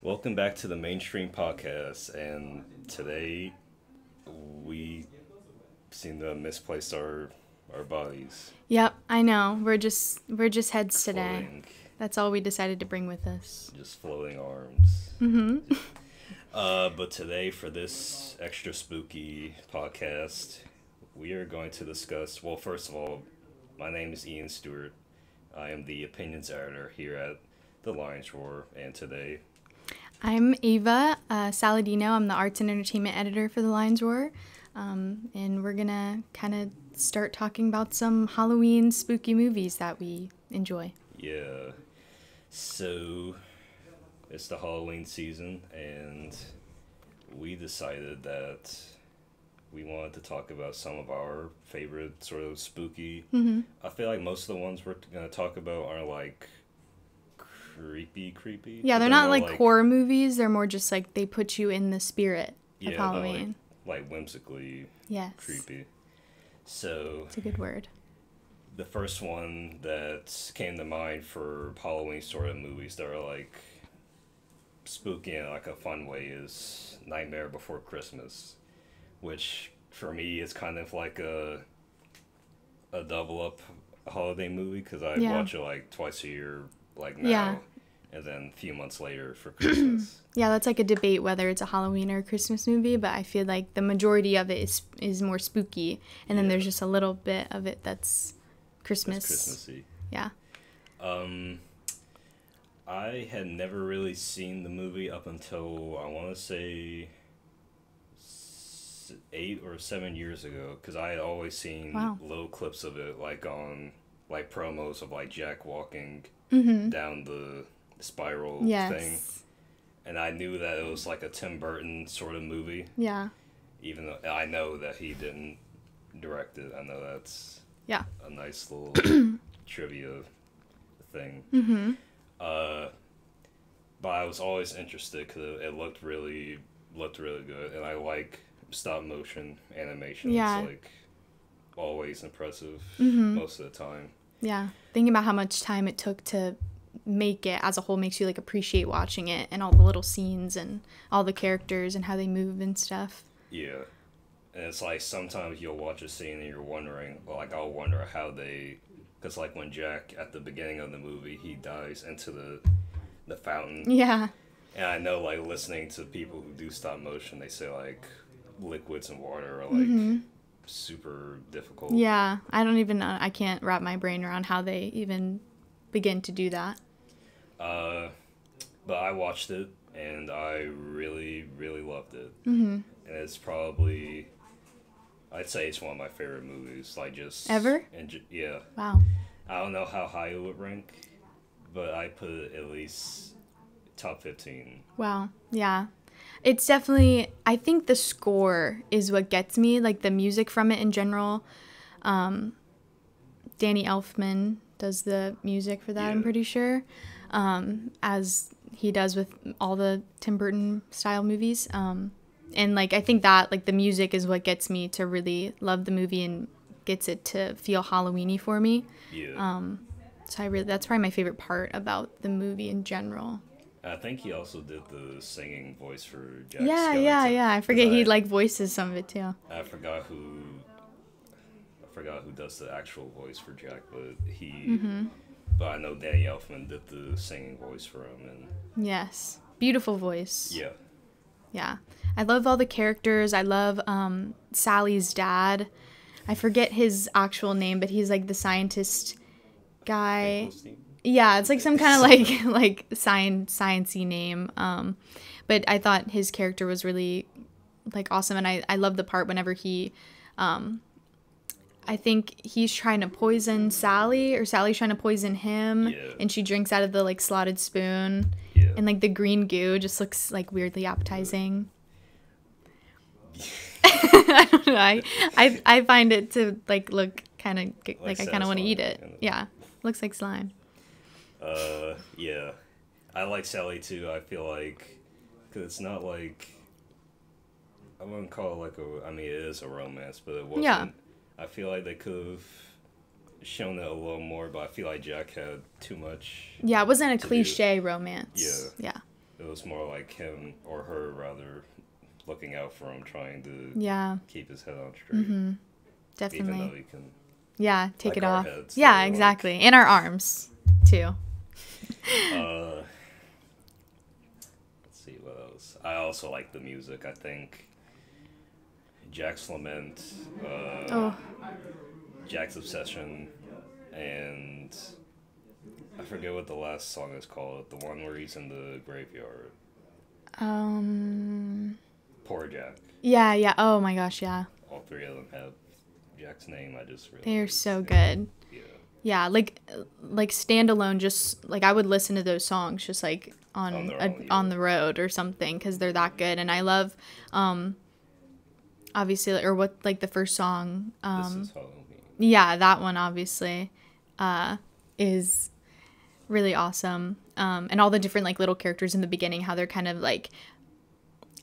Welcome back to the Mainstream Podcast, and today we seem to have misplaced our bodies. Yep, I know. We're just heads today. Floating, That's all we decided to bring with us. just floating arms. Mm-hmm. But today, for this extra spooky podcast, we are going to discuss. Well, first of all, my name is Ian Stewart. I am the opinions editor here at the Lions Roar, and today. I'm Ava Saladino. I'm the arts and entertainment editor for the Lions Roar. And we're going to kind of start talking about some Halloween spooky movies that we enjoy. Yeah. So, it's the Halloween season, and we decided that we wanted to talk about some of our favorite sort of spooky. Mm-hmm. I feel like most of the ones we're going to talk about are like creepy. Yeah, but they're not like horror movies. They're more just like they put you in the spirit of Halloween. Like whimsically Yes. creepy. So, It's a good word. the first one that came to mind for Halloween sort of movies that are like spooky in like a fun way is Nightmare Before Christmas, which for me is kind of like a double up holiday movie because I watch it like twice a year, like now, Yeah. and then a few months later for Christmas. Yeah, that's like a debate whether it's a Halloween or a Christmas movie, but I feel like the majority of it is more spooky, and then there's just a little bit of it that's Christmas. It's Christmassy. Yeah. I had never really seen the movie up until I want to say 8 or 7 years ago, because I had always seen little clips of it, like on like promos of like Jack walking down the spiral thing, and I knew that it was like a Tim Burton sort of movie. Yeah. Even though I know that he didn't direct it, I know that's a nice little trivia thing. Mm-hmm. But I was always interested because it looked really good, and I like stop motion animation. Yeah. It's like always impressive most of the time. Yeah. Thinking about how much time it took to make it as a whole makes you like appreciate watching it and all the little scenes and all the characters and how they move and stuff. Yeah. And it's like sometimes you'll watch a scene and you're wondering, like I'll wonder how they, because like when Jack at the beginning of the movie he dives into the fountain. Yeah. And I know like listening to people who do stop motion, they say like liquids and water are like super difficult. Yeah. I don't even know. I can't wrap my brain around how they even begin to do that. But I watched it and I really loved it. And it's probably, I'd say it's one of my favorite movies. Like just ever? Yeah. Wow. I don't know how high it would rank, but I put it at least top 15. Wow. Yeah. It's definitely, I think the score is what gets me, like the music from it in general. Danny Elfman does the music for that, I'm pretty sure, as he does with all the Tim Burton style movies. And like, I think that like the music is what gets me to really love the movie and gets it to feel Halloween-y for me. Yeah. So that's probably my favorite part about the movie in general. I think he also did the singing voice for Jack Yeah. I forget he like voices some of it too. I forgot who does the actual voice for Jack, but I know Danny Elfman did the singing voice for him. And yes, beautiful voice. Yeah. I love all the characters. I love Sally's dad. I forget his actual name, but he's like the scientist guy. Finkelstein? Yeah, it's like some kind of like science-y name. But I thought his character was really like awesome, and I love the part whenever he I think he's trying to poison Sally, or Sally's trying to poison him, and she drinks out of the like slotted spoon, and like the green goo just looks like weirdly appetizing. I don't know. I find it to like look kind of like I kind of want to eat it. Yeah, looks like slime. Yeah. I like Sally too. I feel like, because it's not like, I wouldn't call it like I mean, it is a romance, but it wasn't. Yeah. I feel like they could have shown it a little more, but I feel like Jack had too much. Yeah, it wasn't a to cliche romance. Yeah. Yeah. It was more like him or her rather looking out for him, trying to keep his head on straight. Mm-hmm. Definitely. Even though he can. Yeah, take like it our off. heads, Yeah, exactly. And our arms too. Let's see what else. I also like the music. I think Jack's Lament, Jack's Obsession, and I forget what the last song is called. The one where he's in the graveyard. Poor Jack. Yeah, yeah. Oh my gosh, yeah. All three of them have Jack's name. I just realized. They're so good. Yeah. Yeah, like standalone. Just like I would listen to those songs, just like on the road or something, because they're that good. And I love, obviously, or what like the first song. This is Halloween. Yeah, that one obviously, is really awesome. And all the different like little characters in the beginning, how they're kind of like.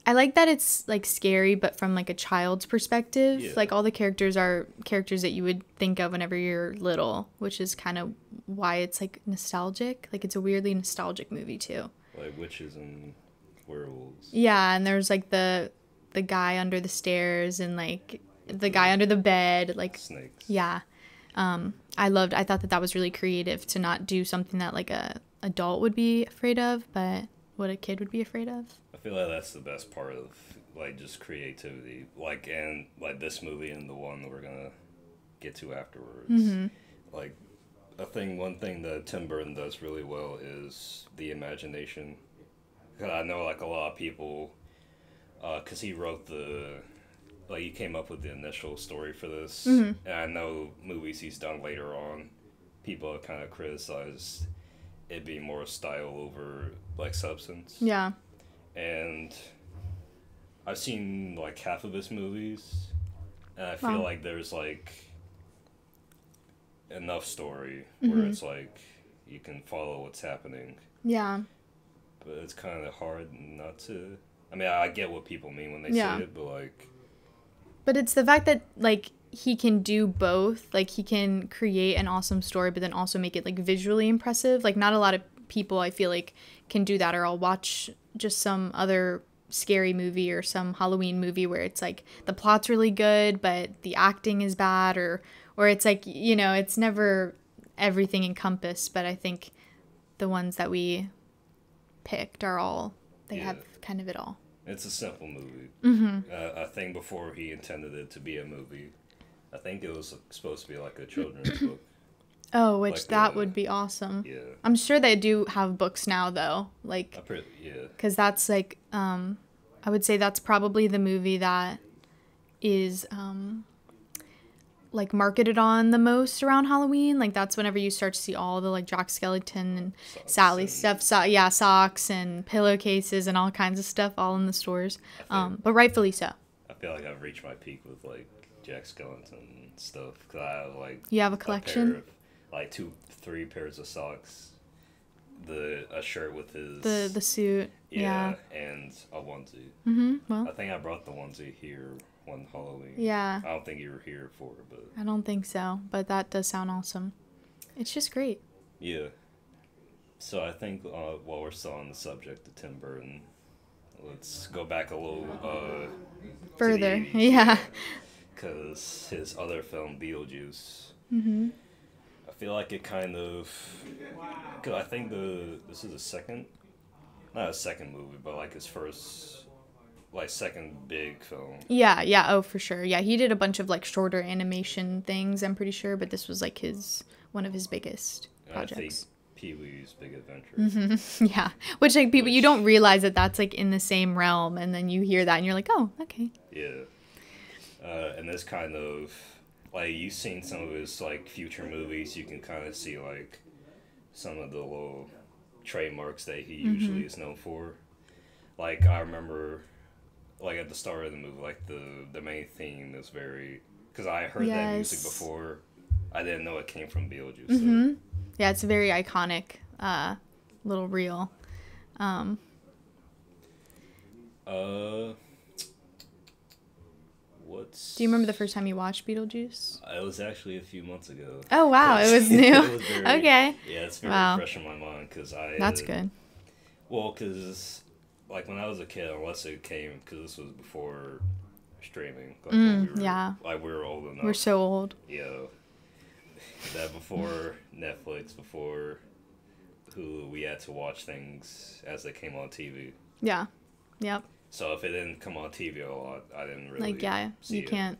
I like that it's like scary, but from like a child's perspective. Yeah. Like all the characters are characters that you would think of whenever you're little, which is kind of why it's like nostalgic. Like it's a weirdly nostalgic movie too. Like witches and werewolves. Yeah, and there's like the guy under the stairs and like the guy under the bed, like snakes. Yeah. I thought that was really creative to not do something that like a adult would be afraid of, but what a kid would be afraid of. I feel like that's the best part of like just creativity, like and like this movie and the one that we're gonna get to afterwards. Mm-hmm. Like one thing that Tim Burton does really well is the imagination. Cause I know like a lot of people, cause he wrote he came up with the initial story for this, Mm-hmm. and I know movies he's done later on, people have kind of criticized it being more style over like substance. Yeah. And I've seen like half of his movies, and I feel like there's like enough story where it's like you can follow what's happening. Yeah. But it's kind of hard not to. I mean, I get what people mean when they say it, but like. But it's the fact that like he can do both. Like he can create an awesome story, but then also make it like visually impressive. Like not a lot of people I feel like can do that, or I'll watch just some other scary movie or some Halloween movie where it's like the plot's really good but the acting is bad, or it's like, you know, it's never everything encompassed. But I think the ones that we picked are all have kind of it all. It's a simple movie. Mm-hmm. I think before he intended it to be a movie, I think it was supposed to be like a children's book. Oh, which like that would be awesome. Yeah. I'm sure they do have books now, though. Like, because that's like, I would say that's probably the movie that is, like marketed on the most around Halloween. Like that's whenever you start to see all the like Jack Skellington and Sally stuff. Socks and pillowcases and all kinds of stuff all in the stores. But rightfully so. I feel like I've reached my peak with like Jack Skellington stuff, because I have like. You have a collection. Like 2-3 pairs of socks, a shirt with his the suit, and a onesie. Well, I think I brought the onesie here one Halloween. Yeah. I don't think you were here for it, but I don't think so, but that does sound awesome. It's just great. Yeah. So I think while we're still on the subject of Tim Burton, let's go back a little further. To the 80s, yeah. Because his other film, Beetlejuice. Mm-hmm. I feel like it kind of, cause I think this is not a second movie, but like his first, like second big film. Yeah, oh for sure. Yeah, he did a bunch of like shorter animation things, I'm pretty sure, but this was like one of his biggest projects. I think Pee-wee's Big Adventure. Mm-hmm. Yeah, which like people, you don't realize that that's like in the same realm, and then you hear that and you're like, oh, okay. Yeah, and this kind of. Like, you've seen some of his, like, future movies, you can kind of see, like, some of the little trademarks that he usually is known for. Like, I remember, like, at the start of the movie, like, the main theme is very... Because I heard that music before. I didn't know it came from Beetlejuice. Mm-hmm. Yeah, it's a very iconic little reel. Do you remember the first time you watched Beetlejuice? It was actually a few months ago. Oh, wow. It was new? It was okay. Yeah, it's very fresh in my mind because That's good. Well, because like when I was a kid, unless it came, because this was before streaming. Like when we were, Yeah. Like we were old enough. We're so old. Yeah. That before Netflix, before Hulu, we had to watch things as they came on TV. Yeah. Yep. So if it didn't come on TV a lot, I didn't really Like, yeah, see you it. can't.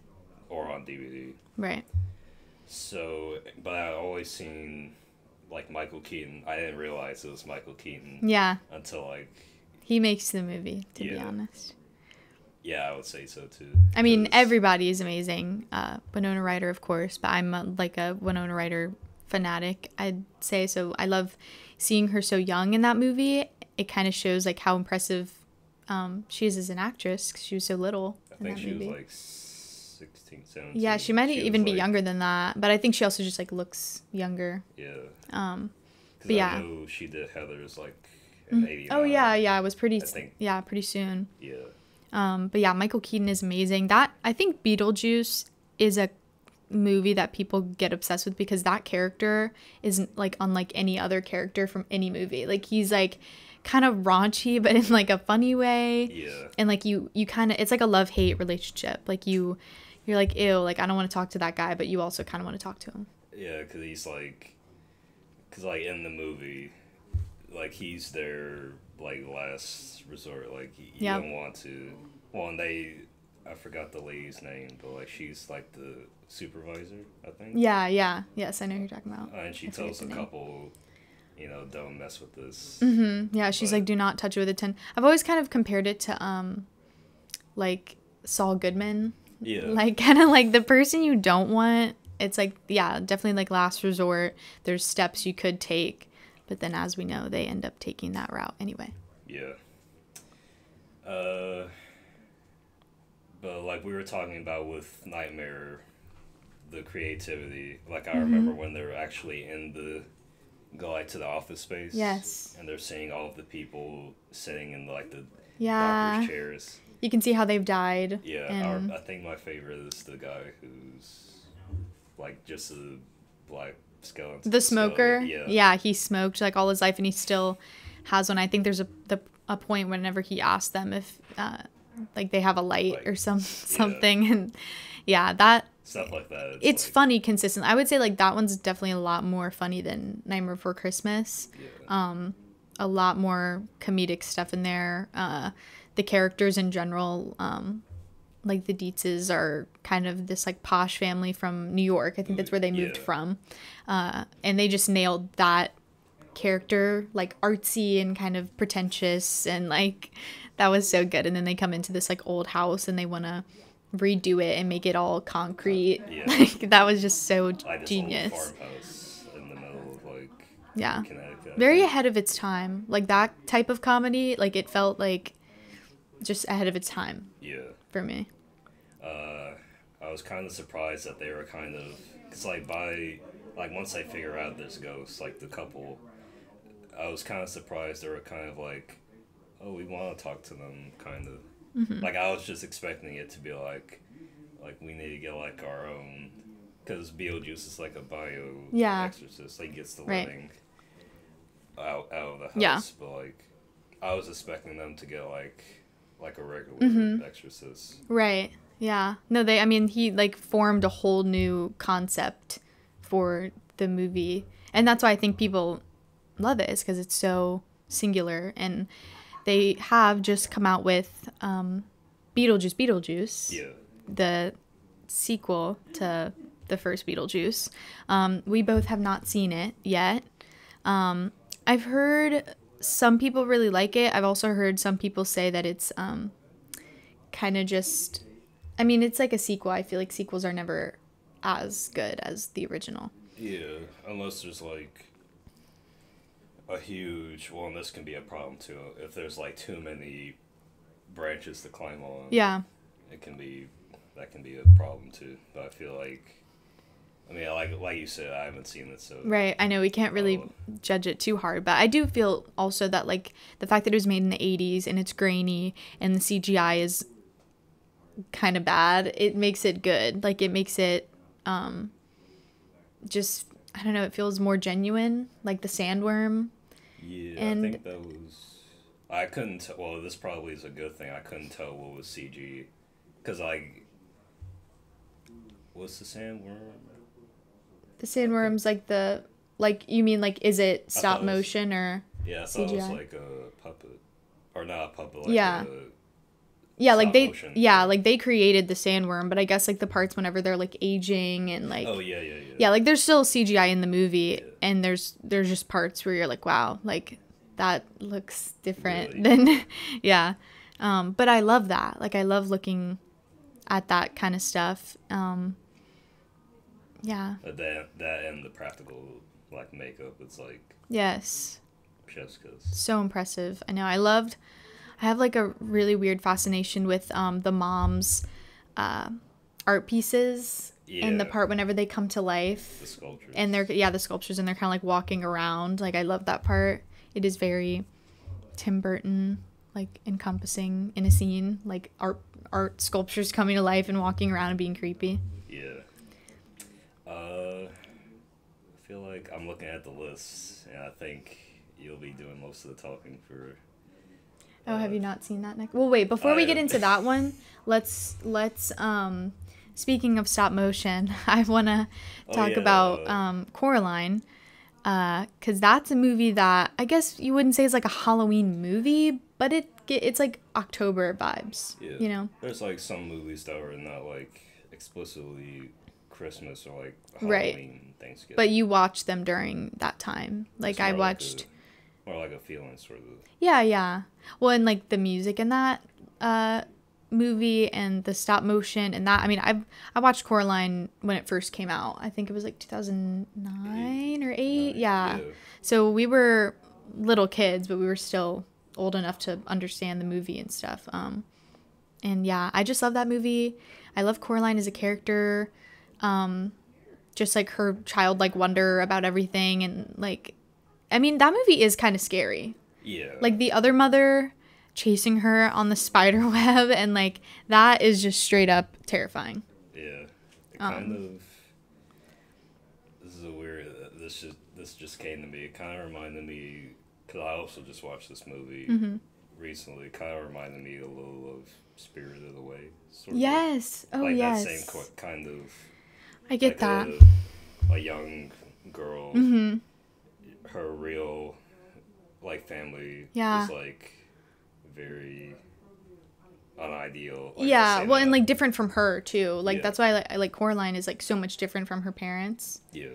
Or on DVD. Right. So, but I always seen, like, Michael Keaton. I didn't realize it was Michael Keaton. Yeah. Until, like... He makes the movie, to be Yeah. honest. Yeah, I would say so, too. I mean, 'Cause- everybody is amazing. Winona Ryder, of course, but I'm like a Winona Ryder fanatic, I'd say. So I love seeing her so young in that movie. It kind of shows, like, how impressive she is as an actress, 'cause she was so little I in think that she movie. was, like, 16, 17. Yeah, she might even be was, like- younger than that, but I think she also just, like, looks younger. Yeah. But Because yeah. I know she did Heathers, like, in 89. Oh, yeah, it was pretty, I think. yeah, pretty soon. Yeah. But yeah, Michael Keaton is amazing. That, I think Beetlejuice is a movie that people get obsessed with because that character isn't, like, unlike any other character from any movie. Like, he's, like, kind of raunchy, but in, like, a funny way. Yeah. And, like, you kind of, it's like a love-hate relationship. Like, you're like, ew, like, I don't want to talk to that guy, but you also kind of want to talk to him. Yeah, because he's, like... Because, like, in the movie, like, he's their, like, last resort. Like, you Yep. don't want to... Well, and I forgot the lady's name, but, like, she's, like, the supervisor, I think. Yeah, yes, I know who you're talking about. And she I forget tells the a name. couple, don't mess with this. Yeah, she's But- like, do not touch it with a 10. I've always kind of compared it to, like, Saul Goodman. Yeah. Like, kind of like the person you don't want. It's like, yeah, definitely like last resort. There's steps you could take. But then, as we know, they end up taking that route anyway. Yeah. But like we were talking about with Nightmare, the creativity. Like I remember when they're actually in go like to the office space. Yes. And they're seeing all of the people sitting in like the Yeah. doctor's chairs. You can see how they've died. Yeah. And I think my favorite is the guy who's like just a black skeleton. the smoker. Skeleton. Yeah, he smoked like all his life and he still has one. I think there's a point whenever he asked them if like they have a light Like, or something. And yeah, Stuff like that. it's like, funny consistent. I would say like that one's definitely a lot more funny than Nightmare Before Christmas. Yeah. A lot more comedic stuff in there. The characters in general, like the Dietzes are kind of this like posh family from New York. I think that's where they moved Yeah. from. And they just nailed that character, like artsy and kind of pretentious, and like that was so good. And then they come into this like old house and they want to redo it and make it all concrete. Yeah. Like that was just so like this genius. old farmhouse in the middle of like Yeah. Connecticut. Very ahead of its time. Like that type of comedy, like it felt like just ahead of its time Yeah. for me. I was kind of surprised that they were kind of, cause like once I figure out there's ghosts, like the couple, I was kind of surprised they were kind of like, oh, we want to talk to them, kind of. Mm-hmm. Like I was just expecting it to be like we need to get like our own, cause Beetlejuice is like a bio exorcist, like gets the Right. living out of the house, Yeah. but like I was expecting them to get like a regular Mm-hmm. exorcist. Right. Yeah. No, he like formed a whole new concept for the movie. And that's why I think people love it, is because it's so singular. And they have just come out with Beetlejuice, Yeah. the sequel to the first Beetlejuice. We both have not seen it yet. I've heard some people really like it. I've also heard some people say that it's kind of just... I mean, it's like a sequel. I feel like sequels are never as good as the original. Yeah, unless there's like a huge... Well, and this can be a problem too. If there's like too many branches to climb on. Yeah. That can be a problem too. But I feel like... I mean, like you said, I haven't seen it, so... Right. I know we can't really judge it too hard, but I do feel also that like the fact that it was made in the 80s and it's grainy and the CGI is kind of bad, it makes it good. Like it makes it just, I don't know, it feels more genuine, like the sandworm. Yeah, And- I think that was... I couldn't well, this probably is a good thing. I couldn't tell what was CG. Because, like, what's the sandworm? The sandworm's like, you mean, like, is it stop it was, motion or yeah, I CGI? thought it was like a puppet. Or not a puppet, like yeah. a Yeah, like they, motion. yeah, like they created the sandworm, but I guess like the parts whenever they're like aging and like, oh yeah. Yeah, like there's still CGI in the movie, and there's just parts where you're like, wow, like that looks different really? than, yeah. But I love that. Like I love looking at that kind of stuff. Yeah. That and the practical like makeup, it's like Yes. chef's kiss. So impressive. I know. I have like a really weird fascination with the mom's art pieces. Yeah. And the part whenever they come to life. The sculptures. And the sculptures, and they're kind of like walking around. Like I love that part. It is very Tim Burton, like encompassing in a scene, like art sculptures coming to life and walking around and being creepy. Yeah. I feel like I'm looking at the list, and I think you'll be doing most of the talking for. Oh, have you not seen that next? Well, wait. Before we get into that one, let's speaking of stop motion, I want to talk about Coraline, because that's a movie that I guess you wouldn't say is like a Halloween movie, but it's like October vibes. Yeah. You know. There's like some movies that are not like explicitly Christmas or like Right. Halloween, Thanksgiving. But you watch them during that time. Like I watched. More like a feeling sort of. Yeah. Well, and like the music in that movie and the stop motion and that. I mean, I watched Coraline when it first came out. I think it was like 2009 or 8. Yeah. So we were little kids, but we were still old enough to understand the movie and stuff. And yeah, I just love that movie. I love Coraline as a character. Just like her childlike wonder about everything, and like, I mean, that movie is kind of scary. Yeah. Like the other mother chasing her on the spider web, and like that is just straight up terrifying. Yeah. It kind of. This is a weird. This just came to me. It kind of reminded me, because I also just watched this movie recently. It kind of reminded me a little of Spirited Away. Sort of. Yes. Oh, like yes. That same kind of. I get like that. A young girl. Her real, like, family is like very unideal. Like, yeah. Well, and like different from her too. Like that's why I like Coraline is like so much different from her parents. Yeah.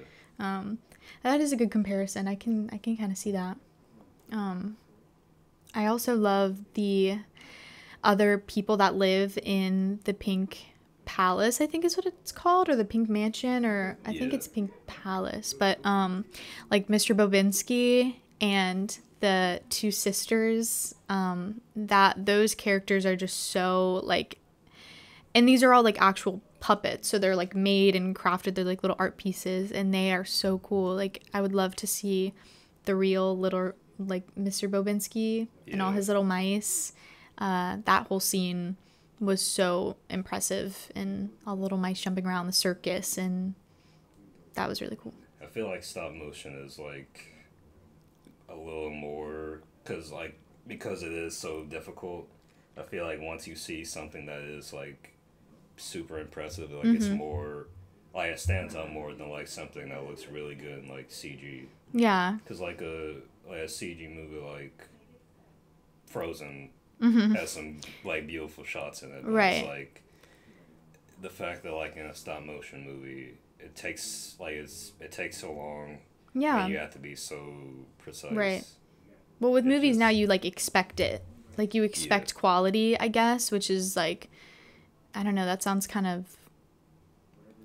That is a good comparison. I can kind of see that. I also love the other people that live in the Pink Palace, I think is what it's called, or the Pink Mansion, or I think it's Pink Palace. But like Mr. Bobinski and the two sisters, that those characters are just so like, and these are all like actual puppets, so they're like made and crafted. They're like little art pieces, and they are so cool. Like I would love to see the real little like Mr. Bobinski and all his little mice. That whole scene was so impressive, and all the little mice jumping around the circus, and that was really cool. I feel like stop motion is like a little more, because it is so difficult. I feel like once you see something that is like super impressive, like it's more like it stands out more than like something that looks really good in like CG. Yeah. Because like a CG movie like Frozen has some like beautiful shots in it. But right. It's like the fact that like in a stop motion movie, it takes so long. Yeah. And you have to be so precise. Right. Well, with movies now, you like expect it. Like you expect quality, I guess, which is like, I don't know. That sounds kind of.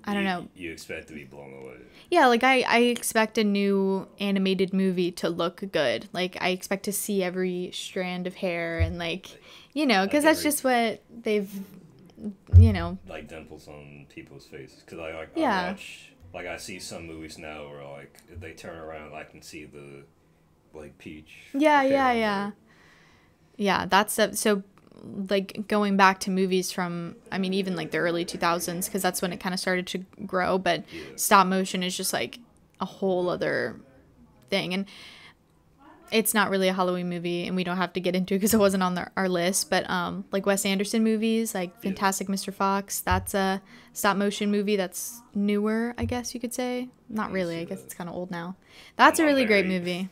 I don't know. You expect to be blown away. Yeah, like I expect a new animated movie to look good. Like I expect to see every strand of hair and like, you know, because that's just what they've, you know. Like dimples on people's faces. Because I watch, like I see some movies now where like if they turn around, I can see the, like peach. Yeah. That's so. Like going back to movies from, I mean, even like the early 2000s, because that's when it kind of started to grow, but stop motion is just like a whole other thing. And it's not really a Halloween movie, and we don't have to get into it because it wasn't on our list, but like Wes Anderson movies, like Fantastic Mr. Fox, that's a stop motion movie that's newer, I guess you could say. Not really, I guess it's kind of old now. That's a really great movie.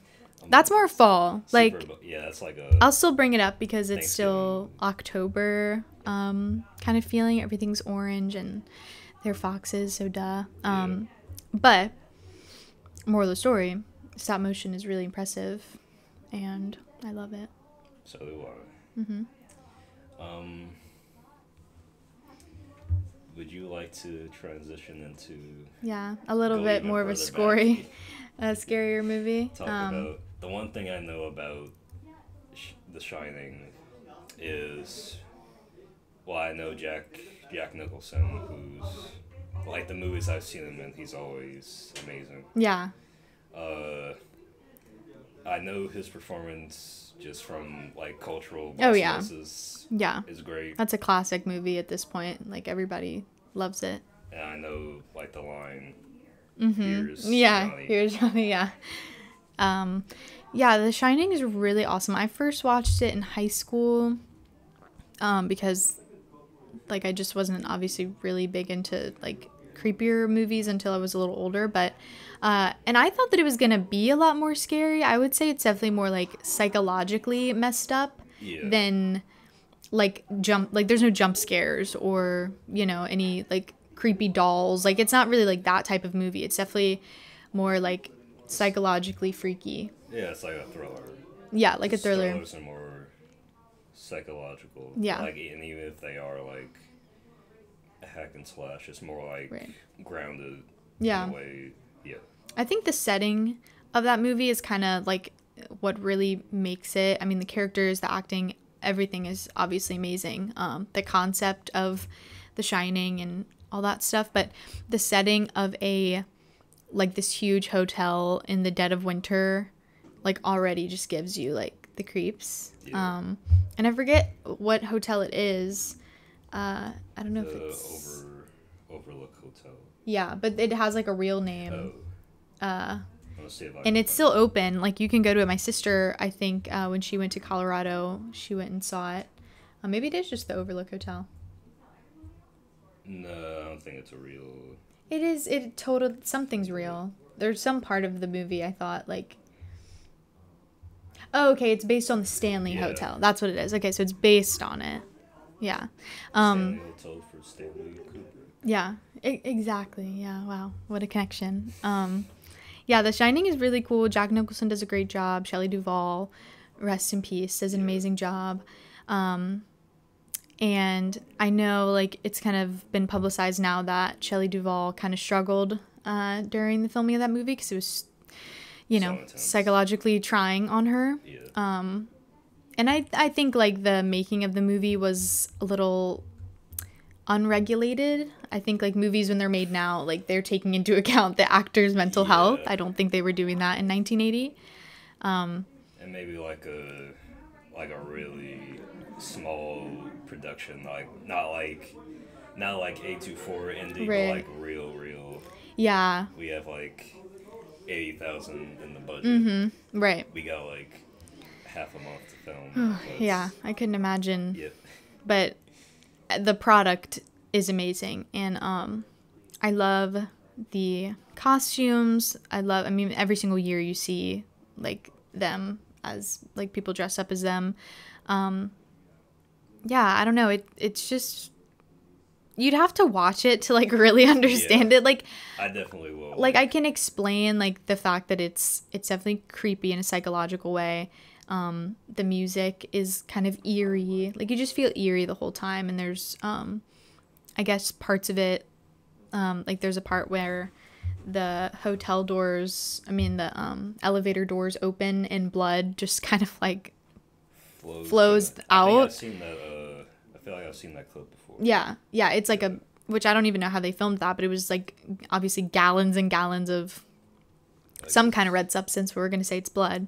That's more fall. Like, yeah, that's like a... I'll still bring it up because it's still October kind of feeling. Everything's orange and they're foxes, so duh. But moral of the story, stop motion is really impressive, and I love it. So do I. Would you like to transition into... a little bit more of a scarier movie? Talk about... The one thing I know about The Shining is... Well, I know Jack Nicholson, who's... Like, the movies I've seen him in, he's always amazing. Yeah. I know his performance just from, like, cultural is great. That's a classic movie at this point. Like, everybody loves it. And I know, like, the line, here's Johnny, yeah. The Shining is really awesome. I first watched it in high school because, like, I just wasn't obviously really big into, like, creepier movies until I was a little older, but and I thought that it was gonna be a lot more scary. I would say it's definitely more like psychologically messed up than like there's no jump scares or, you know, any like creepy dolls. Like, it's not really like that type of movie. It's definitely more like psychologically freaky. Yeah, it's like a thriller. Yeah, like a thriller. Thrillers are more psychological. Yeah. Like, and even if they are like hack and slash, it's more like grounded in a way. Yeah. I think the setting of that movie is kind of like what really makes it. I mean, the characters, the acting, everything is obviously amazing. The concept of The Shining and all that stuff, but the setting of like this huge hotel in the dead of winter, like, already just gives you like the creeps. And I forget what hotel it is. I don't know if it's Overlook Hotel. Yeah, but it has like a real name. And it's still open. Like, you can go to it. My sister, I think, when she went to Colorado, she went and saw it. Maybe it is just the Overlook Hotel. No, I don't think it's a real... It is. Something's real. There's some part of the movie I thought, like... Oh, okay, it's based on the Stanley Hotel. That's what it is. Okay, so it's based on it. Yeah. Stanley Hotel for Stanley Kubrick. Yeah, exactly. Yeah, wow. What a connection. The Shining is really cool. Jack Nicholson does a great job. Shelley Duvall, rest in peace, does an amazing job. And I know, like, it's kind of been publicized now that Shelley Duvall kind of struggled during the filming of that movie because it was, you know, psychologically trying on her. Yeah. And I think, like, the making of the movie was a little unregulated. I think, like, movies when they're made now, like, they're taking into account the actor's mental health. I don't think they were doing that in 1980. And maybe like a really small production, like not like A24 indie, but like real. Yeah. We have like 80,000 in the budget. Mm-hmm. Right. We got like half a month to film. Yeah, I couldn't imagine. Yep. But the product is amazing, and I love the costumes. I mean, every single year you see like them as like people dress up as them. I don't know. It's just, you'd have to watch it to like really understand it. Like, I definitely will. Like, I can explain like the fact that it's definitely creepy in a psychological way. The music is kind of eerie. Like, you just feel eerie the whole time. And there's, I guess, parts of it, like there's a part where the hotel doors, the elevator doors open and blood just kind of like flows out. I feel like I've seen that clip before. Yeah. It's like which I don't even know how they filmed that, but it was like obviously gallons and gallons of some kind of red substance. We're going to say it's blood.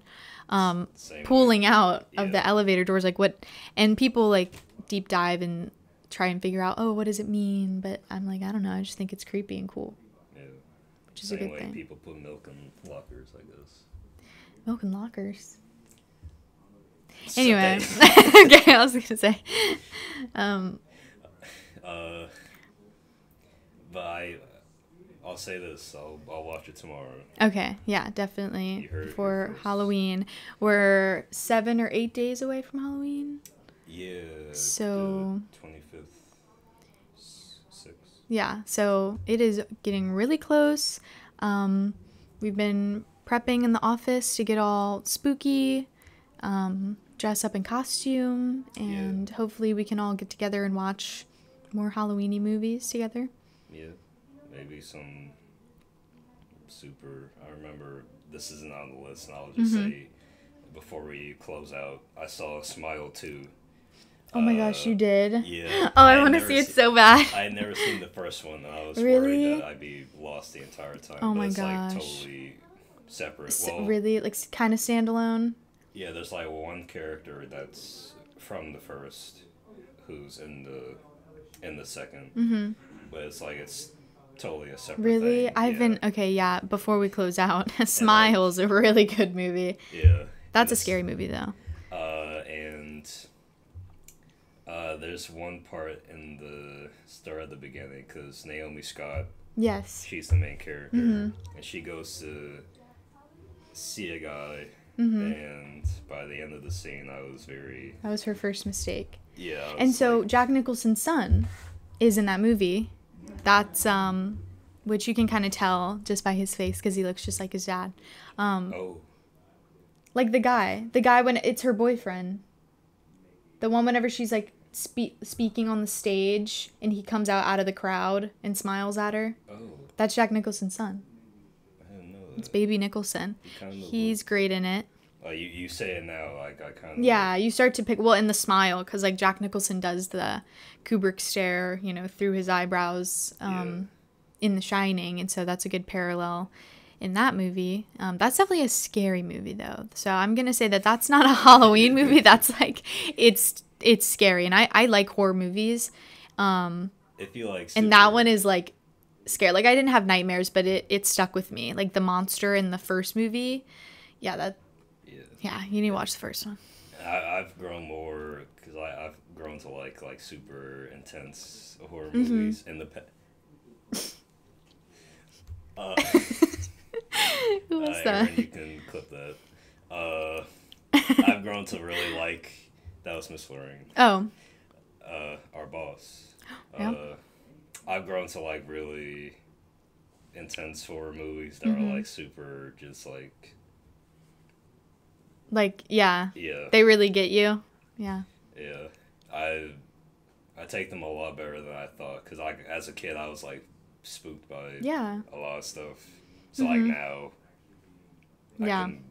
Pooling out of the elevator doors, like what, and people like deep dive and try and figure out, what does it mean? But I'm like, I don't know. I just think it's creepy and cool. Yeah. Which is a good thing. People put milk in lockers, I guess. Milk in lockers? Anyway, okay, I was gonna say, but I'll say this: I'll watch it tomorrow. okay, yeah, definitely for Halloween. We're 7 or 8 days away from Halloween. Yeah. So 25th, 6th. Yeah, so it is getting really close. We've been prepping in the office to get all spooky, dress up in costume, and hopefully we can all get together and watch more Halloween-y movies together. Yeah, maybe some super. I remember this isn't on the list, and I'll just say before we close out, I saw Smile 2. Oh my gosh, you did? Yeah. Oh, I want to see it so bad. I had never seen the first one, and I was Really? worried that I'd be lost the entire time. Oh but my it's gosh. like totally separate. Well, Really? Like kind of standalone? yeah, there's like one character that's from the first who's in the second. Mm-hmm. But it's like it's totally a separate Really? thing. I've been... Okay, yeah, before we close out, Smile's a really good movie. Yeah. That's a scary movie, though. And there's one part in the start at the beginning, because Naomi Scott, Yes. she's the main character, and she goes to see a guy, and by the end of the scene, That was her first mistake. Yeah. And so Jack Nicholson's son is in that movie. That's, which you can kind of tell just by his face, because he looks just like his dad. Like the guy when it's her boyfriend. The one whenever she's like speaking on the stage and he comes out of the crowd and smiles at her. Oh. That's Jack Nicholson's son. I didn't know that. It's baby Nicholson. He's great in it. Oh, you say it now, like I kind of... Yeah, you start to pick, well, in the smile, because like Jack Nicholson does the Kubrick stare, through his eyebrows in The Shining, and so that's a good parallel in that movie. That's definitely a scary movie, though. So I'm going to say that that's not a Halloween movie. That's like, it's scary, and I like horror movies. If you like... And that one is like scary. Like I didn't have nightmares, but it stuck with me. Like the monster in the first movie. Yeah, you need to watch the first one. I've grown more, because I've grown to like super intense horror movies in the Who was that? Aaron, you can clip that. I've grown to really like... That was Miss Loring. Oh. Our boss. Yeah. I've grown to like really intense horror movies that are like super just like... Like, yeah. Yeah. They really get you. Yeah. Yeah. I take them a lot better than I thought, because as a kid I was like spooked by a lot of stuff. So like now I can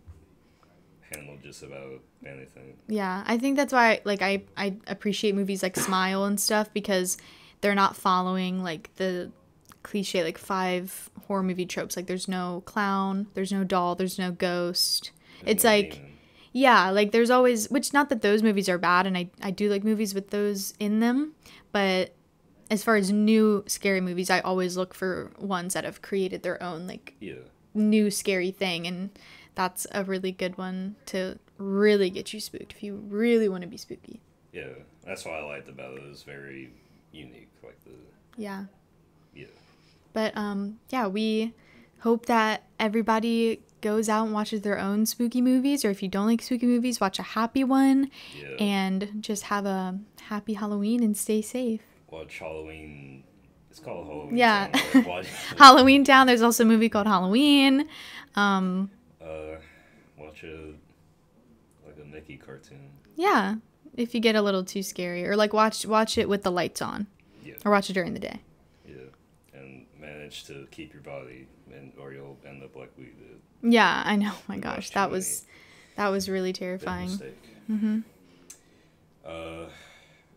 handle just about anything. Yeah, I think that's why I appreciate movies like Smile and stuff, because they're not following like the cliche like 5 horror movie tropes. Like there's no clown, there's no doll, there's no ghost. It's no like demon. Yeah, like there's always, which not that those movies are bad, and I do like movies with those in them, but as far as new scary movies, I always look for ones that have created their own like new scary thing, and that's a really good one to really get you spooked if you really want to be spooky. Yeah, that's what I liked about it. It was very unique, like the... Yeah. Yeah. But, we hope that everybody goes out and watches their own spooky movies, or if you don't like spooky movies, watch a happy one, and just have a happy Halloween and stay safe. Watch Halloween. It's called Halloween. Yeah. Town. Halloween Town. There's also a movie called Halloween. Watch a Mickey cartoon. Yeah, if you get a little too scary, or like watch it with the lights on, or watch it during the day. Yeah, and manage to keep your body, or you'll end up like we did. Yeah, I know. Oh my gosh, that was really terrifying. Big mistake.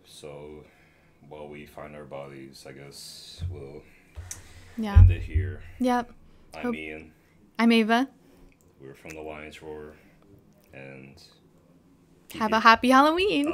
So while we find our bodies, I guess we'll end it here. Yep. I'm Ian. I'm Ava. We're from the Lion's Roar, and have a happy Halloween.